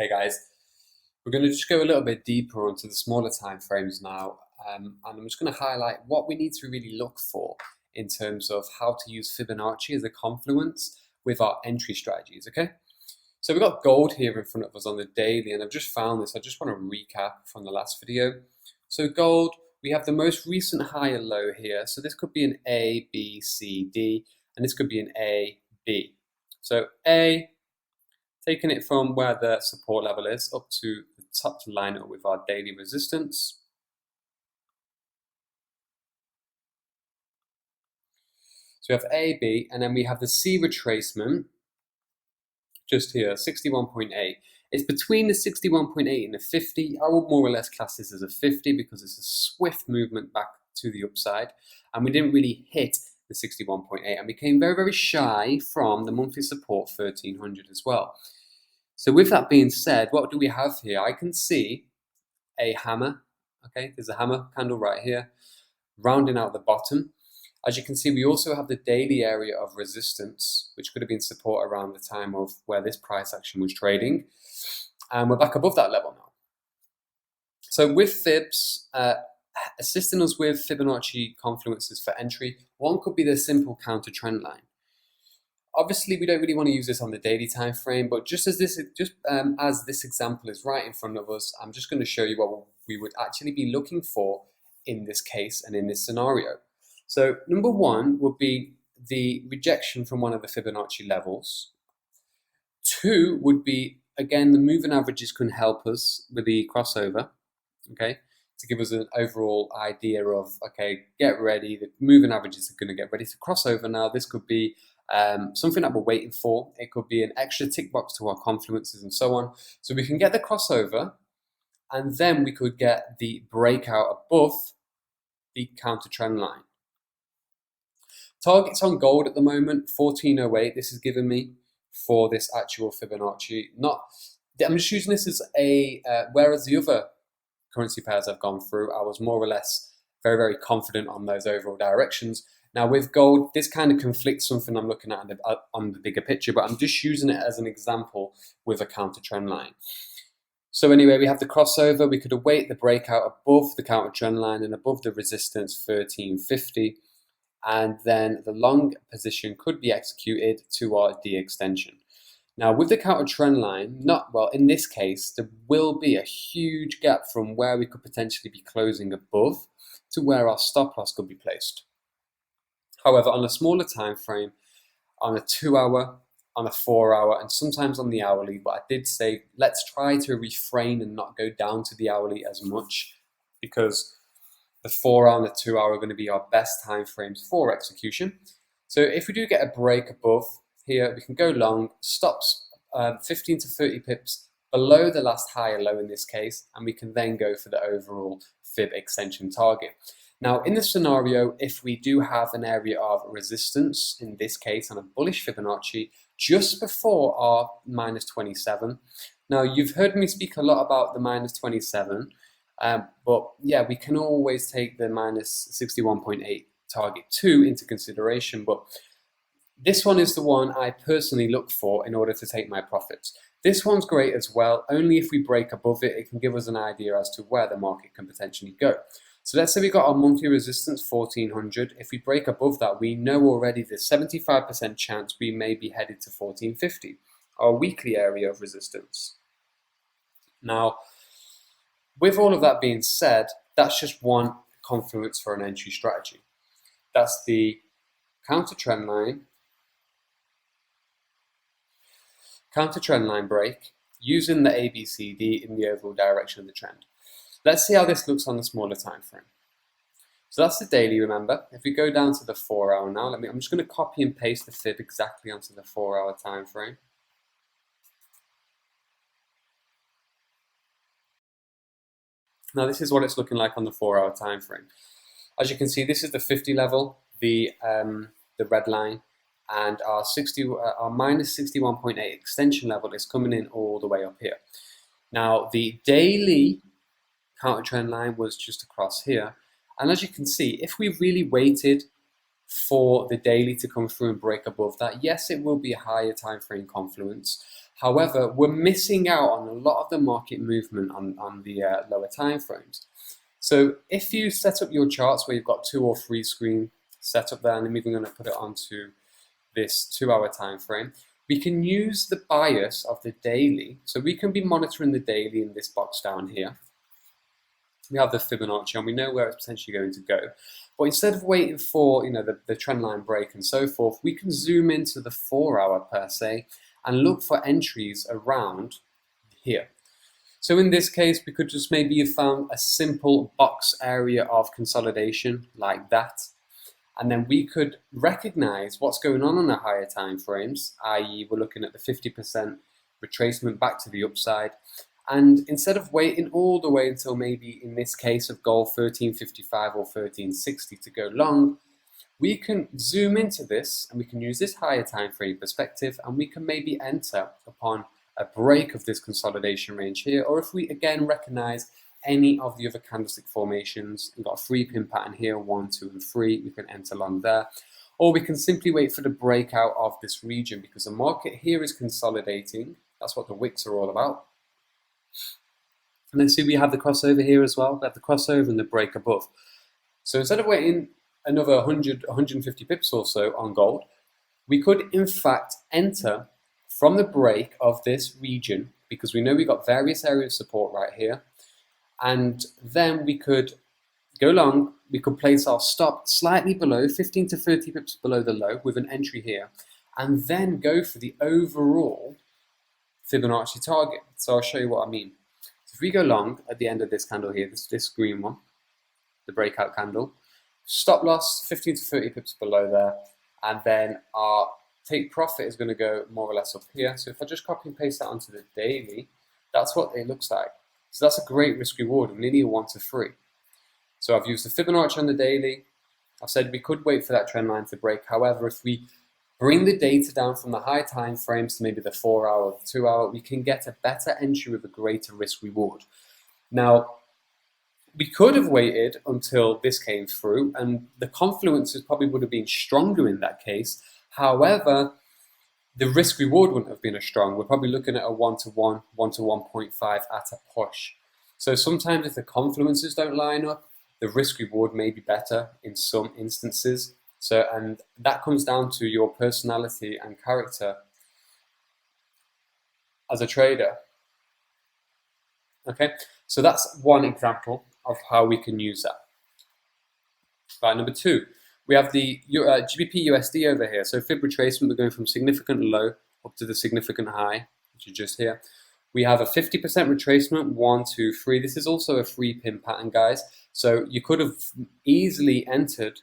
Okay guys, we're going to just go a little bit deeper onto the smaller time frames now, and I'm just going to highlight what we need to really look for in terms of how to use Fibonacci as a confluence with our entry strategies, okay? So we've got gold here in front of us on the daily, and I've just found this. I just want to recap from the last video. So gold, we have the most recent high and low here. So this could be an A, B, C, D, and this could be an A, B. So A, taking it from where the support level is up to the top to line up with our daily resistance. So we have A, B, and then we have the C retracement just here, 61.8. It's between the 61.8 and the 50. I would more or less class this as a 50 because it's a swift movement back to the upside, and we didn't really hit the 61.8 and became very, very shy from the monthly support 1300 as well. So with that being said, what do we have here? I can see a hammer, okay? There's a hammer candle right here, rounding out the bottom. As you can see, we also have the daily area of resistance, which could have been support around the time of where this price action was trading. And we're back above that level now. So with Fibs, assisting us with Fibonacci confluences for entry, one could be the simple counter trend line. Obviously, we don't really want to use this on the daily time frame, but just as this example is right in front of us, I'm just going to show you what we would actually be looking for in this case and in this scenario. So number one would be the rejection from one of the Fibonacci levels. Two would be, again, the moving averages can help us with the crossover, okay, to give us an overall idea of, okay, get ready, the moving averages are going to get ready to cross over now. This could be something that we're waiting for. It could be an extra tick box to our confluences and so on. So we can get the crossover, and then we could get the breakout above the counter trend line. Targets on gold at the moment, 1408. This is given me for this actual Fibonacci. I'm just using this as a, whereas the other currency pairs I've gone through, I was more or less very, very confident on those overall directions. Now with gold, this kind of conflicts something I'm looking at on the bigger picture, but I'm just using it as an example with a counter trend line. So anyway, we have the crossover. We could await the breakout above the counter trend line and above the resistance 1350. And then the long position could be executed to our D extension. Now with the counter trend line, in this case, there will be a huge gap from where we could potentially be closing above to where our stop loss could be placed. However, on a smaller time frame, on a 2 hour, on a 4 hour, and sometimes on the hourly, but I did say, let's try to refrain and not go down to the hourly as much, because the 4 hour and the 2 hour are going to be our best time frames for execution. So if we do get a break above here, we can go long, stops 15 to 30 pips below the last high or low in this case, and we can then go for the overall fib extension target. Now in this scenario, if we do have an area of resistance, in this case on a bullish Fibonacci, just before our minus 27. Now you've heard me speak a lot about the minus 27, but yeah, we can always take the minus 61.8 target 2 into consideration, but this one is the one I personally look for in order to take my profits. This one's great as well. Only if we break above it, it can give us an idea as to where the market can potentially go. So let's say we got our monthly resistance 1400. If we break above that, we know already there's 75% chance we may be headed to 1450, our weekly area of resistance. Now, with all of that being said, that's just one confluence for an entry strategy. That's the counter trend line break using the ABCD in the overall direction of the trend. Let's see how this looks on the smaller time frame. So that's the daily, remember. If we go down to the 4 hour now, I'm just going to copy and paste the fib exactly onto the 4 hour time frame. Now this is what it's looking like on the 4 hour time frame. As you can see, this is the 50 level, the red line, and our minus 61.8 extension level is coming in all the way up here. Now the daily counter trend line was just across here, and as you can see, if we really waited for the daily to come through and break above that, yes, it will be a higher time frame confluence. However, we're missing out on a lot of the market movement on the lower time frames. So if you set up your charts where you've got 2 or 3 screen set up there, and I'm even going to put it onto this 2-hour time frame, we can use the bias of the daily. So we can be monitoring the daily in this box down here. We have the Fibonacci and we know where it's potentially going to go. But instead of waiting for the trend line break and so forth, we can zoom into the 4-hour per se and look for entries around here. So in this case, we could just maybe have found a simple box area of consolidation like that. And then we could recognize what's going on the higher time frames, i.e. we're looking at the 50% retracement back to the upside. And instead of waiting all the way until maybe in this case of gold 1355 or 1360 to go long, we can zoom into this and we can use this higher time frame perspective, and we can maybe enter upon a break of this consolidation range here, or if we again recognize any of the other candlestick formations, we've got a 3-pin pattern here, 1, 2, and 3, we can enter long there, or we can simply wait for the breakout of this region because the market here is consolidating. That's what the wicks are all about. And then see we have the crossover here as well. We have the crossover and the break above. So instead of waiting another 100, 150 pips or so on gold, we could in fact enter from the break of this region, because we know we've got various areas of support right here, and then we could go long. We could place our stop slightly below, 15 to 30 pips below the low with an entry here, and then go for the overall Fibonacci target. So I'll show you what I mean. So if we go long at the end of this candle here, this green one, the breakout candle, stop loss 15 to 30 pips below there, and then our take profit is going to go more or less up here. So if I just copy and paste that onto the daily, that's what it looks like. So that's a great risk reward of nearly a 1 to 3. So I've used the Fibonacci on the daily. I've said we could wait for that trend line to break. However, if we bring the data down from the high time frames to maybe the 4-hour or the 2-hour, we can get a better entry with a greater risk reward. Now, we could have waited until this came through, and the confluences probably would have been stronger in that case. However, the risk reward wouldn't have been as strong. We're probably looking at a 1 to 1, 1 to 1.5 at a push. So sometimes if the confluences don't line up, the risk reward may be better in some instances. So, and that comes down to your personality and character as a trader. Okay, so that's one example of how we can use that. Right, number 2, we have the GBP USD over here. So fib retracement, we're going from significant low up to the significant high, which is just here. We have a 50% retracement, 1, 2, 3. This is also a 3-pin pattern, guys. So you could have easily entered,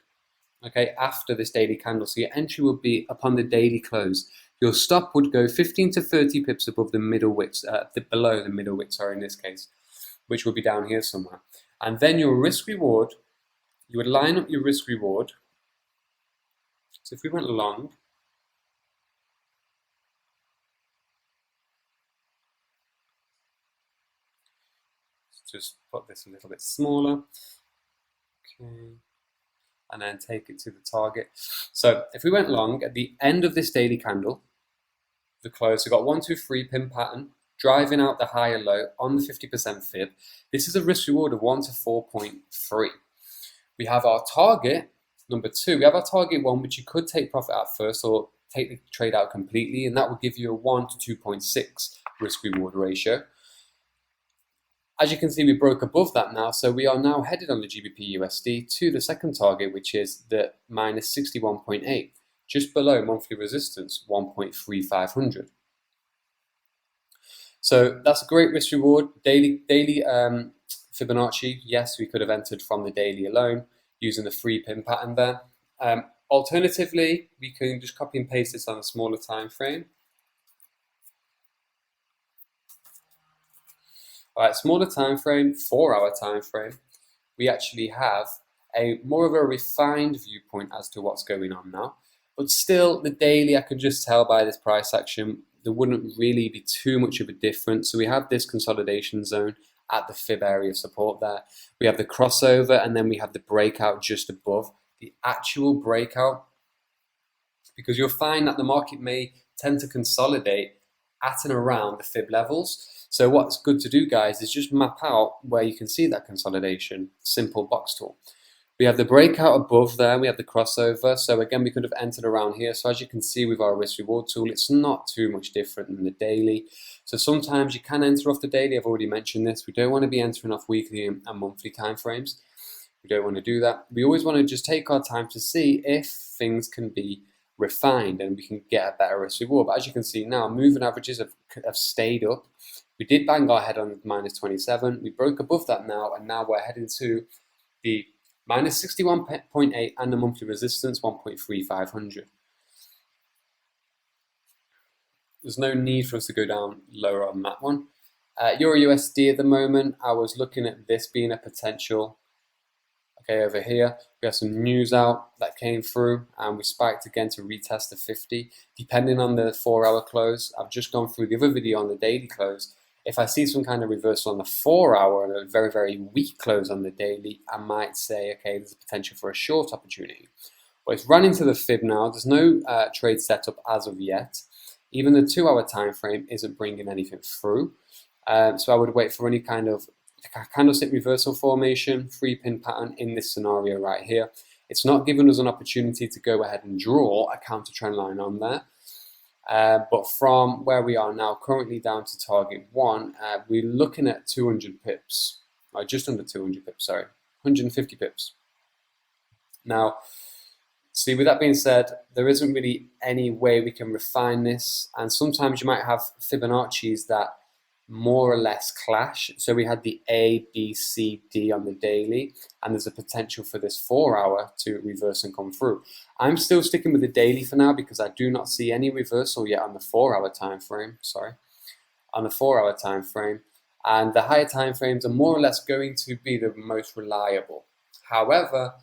okay, after this daily candle. So your entry would be upon the daily close. Your stop would go 15 to 30 pips above the middle wicks, below the middle wick, sorry, in this case, which would be down here somewhere. And then your risk reward, you would line up your risk reward. So if we went long, let's just put this a little bit smaller, okay, and then take it to the target. So if we went long at the end of this daily candle, the close, we got 1, 2, 3 pin pattern, driving out the higher low on the 50% fib. This is a risk reward of 1 to 4.3. We have our target, number 2, we have our target 1, which you could take profit at first or take the trade out completely, and that would give you a 1 to 2.6 risk reward ratio. As you can see, we broke above that now, so we are now headed on the GBP USD to the second target, which is the minus 61.8, just below monthly resistance 1.3500. So that's a great risk reward. Daily Fibonacci, yes, we could have entered from the daily alone using the 3-pin pattern there. Alternatively, we can just copy and paste this on a smaller time frame. All right, smaller time frame, 4-hour time frame. We actually have a more of a refined viewpoint as to what's going on now. But still, the daily, I could just tell by this price action, there wouldn't really be too much of a difference. So we have this consolidation zone at the fib area of support there. We have the crossover, and then we have the breakout just above. The actual breakout, because you'll find that the market may tend to consolidate at and around the fib levels. So what's good to do, guys, is just map out where you can see that consolidation. Simple box tool. We have the breakout above there, we have the crossover. So again, we could have entered around here. So as you can see with our risk reward tool, it's not too much different than the daily. So sometimes you can enter off the daily. I've already mentioned this. We don't want to be entering off weekly and monthly timeframes. We don't want to do that. We always want to just take our time to see if things can be refined and we can get a better risk reward. But as you can see now, moving averages have stayed up. We did bang our head on minus 27. We broke above that now, and now we're heading to the minus 61.8 and the monthly resistance 1.3500. There's no need for us to go down lower on that one. Euro USD at the moment, I was looking at this being a potential. Okay, over here, we have some news out that came through and we spiked again to retest the 50. Depending on the 4-hour close, I've just gone through the other video on the daily close. If I see some kind of reversal on the 4-hour and a very, very weak close on the daily, I might say, okay, there's a potential for a short opportunity. But it's run into the fib now. There's no trade setup as of yet. Even the 2-hour time frame isn't bringing anything through. So I would wait for any kind of candlestick reversal formation, 3-pin pattern in this scenario right here. It's not giving us an opportunity to go ahead and draw a counter trend line on there. But from where we are now, currently down to target 1, we're looking at 200 pips, or just under 200 pips, sorry, 150 pips. Now, see, with that being said, there isn't really any way we can refine this, and sometimes you might have Fibonacci's that more or less clash. So we had the A, B, C, D on the daily, and there's a potential for this 4-hour to reverse and come through. I'm still sticking with the daily for now because I do not see any reversal yet on the 4-hour time frame. On the 4-hour time frame, and the higher time frames are more or less going to be the most reliable. However,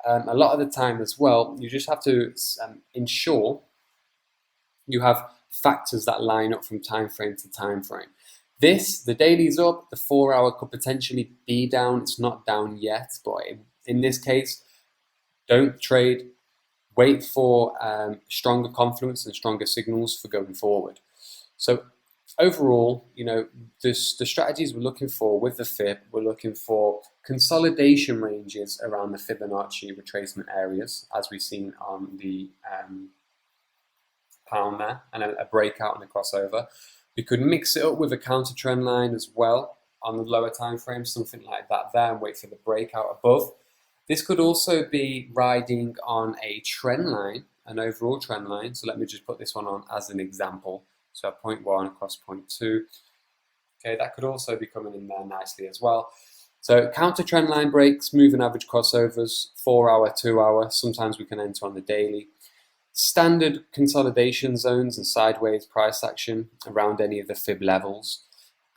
a lot of the time as well, you just have to ensure you have factors that line up from time frame to time frame. The daily's up, the 4-hour could potentially be down. It's not down yet, but in this case, don't trade. Wait for stronger confluence and stronger signals for going forward. So overall, the strategies we're looking for with the fib, we're looking for consolidation ranges around the Fibonacci retracement areas, as we've seen on the pound there, and a breakout and a crossover. We could mix it up with a counter trend line as well on the lower time frame, something like that there, and wait for the breakout above. This could also be riding on a trend line, an overall trend line. So let me just put this one on as an example. So 0.1 across 0.2. Okay, that could also be coming in there nicely as well. So counter trend line breaks, moving average crossovers, 4-hour, 2-hour. Sometimes we can enter on the daily. Standard consolidation zones and sideways price action around any of the fib levels.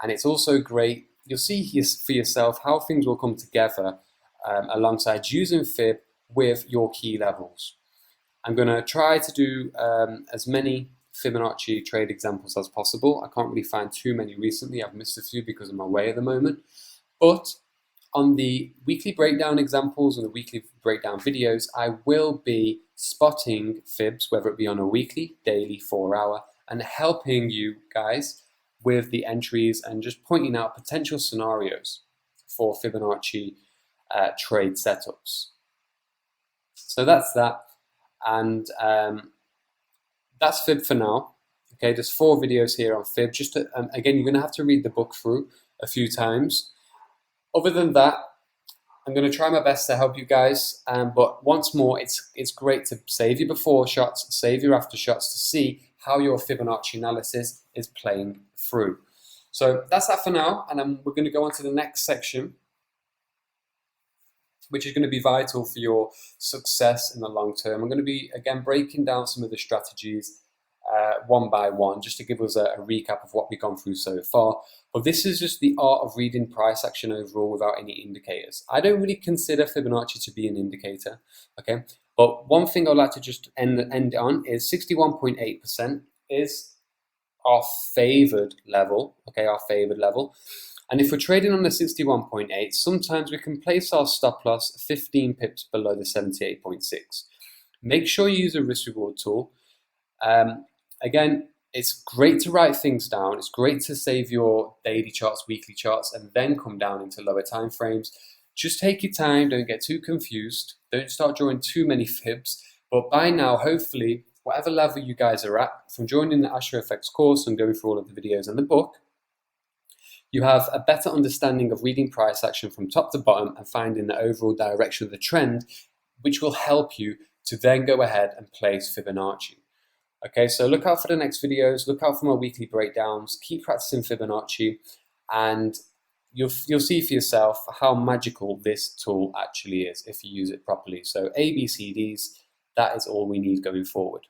And it's also great, you'll see for yourself how things will come together alongside using fib with your key levels. I'm going to try to do as many Fibonacci trade examples as possible. I can't really find too many recently. I've missed a few because I'm away at the moment. But on the weekly breakdown examples and the weekly breakdown videos, I will be spotting fibs, whether it be on a weekly, daily, 4-hour, and helping you guys with the entries and just pointing out potential scenarios for Fibonacci trade setups. So that's that, and that's fib for now. Okay, there's 4 videos here on fib. Just to, again, you're going to have to read the book through a few times. Other than that, I'm going to try my best to help you guys. But once more, it's great to save your before shots, save your after shots to see how your Fibonacci analysis is playing through. So that's that for now, and we're going to go on to the next section, which is going to be vital for your success in the long term. I'm going to be, again, breaking down some of the strategies one by one, just to give us a recap of what we've gone through so far. But this is just the art of reading price action overall without any indicators. I don't really consider Fibonacci to be an indicator, okay? But one thing I'd like to just end on is 61.8% is our favored level, okay, our favored level. And if we're trading on the 61.8, sometimes we can place our stop loss 15 pips below the 78.6. Make sure you use a risk reward tool. Again, it's great to write things down. It's great to save your daily charts, weekly charts, and then come down into lower time frames. Just take your time. Don't get too confused. Don't start drawing too many fibs. But by now, hopefully, whatever level you guys are at, from joining the Astro Effects course and going through all of the videos in the book, you have a better understanding of reading price action from top to bottom and finding the overall direction of the trend, which will help you to then go ahead and place Fibonacci. Okay, so look out for the next videos, look out for my weekly breakdowns, keep practicing Fibonacci, and you'll see for yourself how magical this tool actually is if you use it properly. So ABCDs, that is all we need going forward.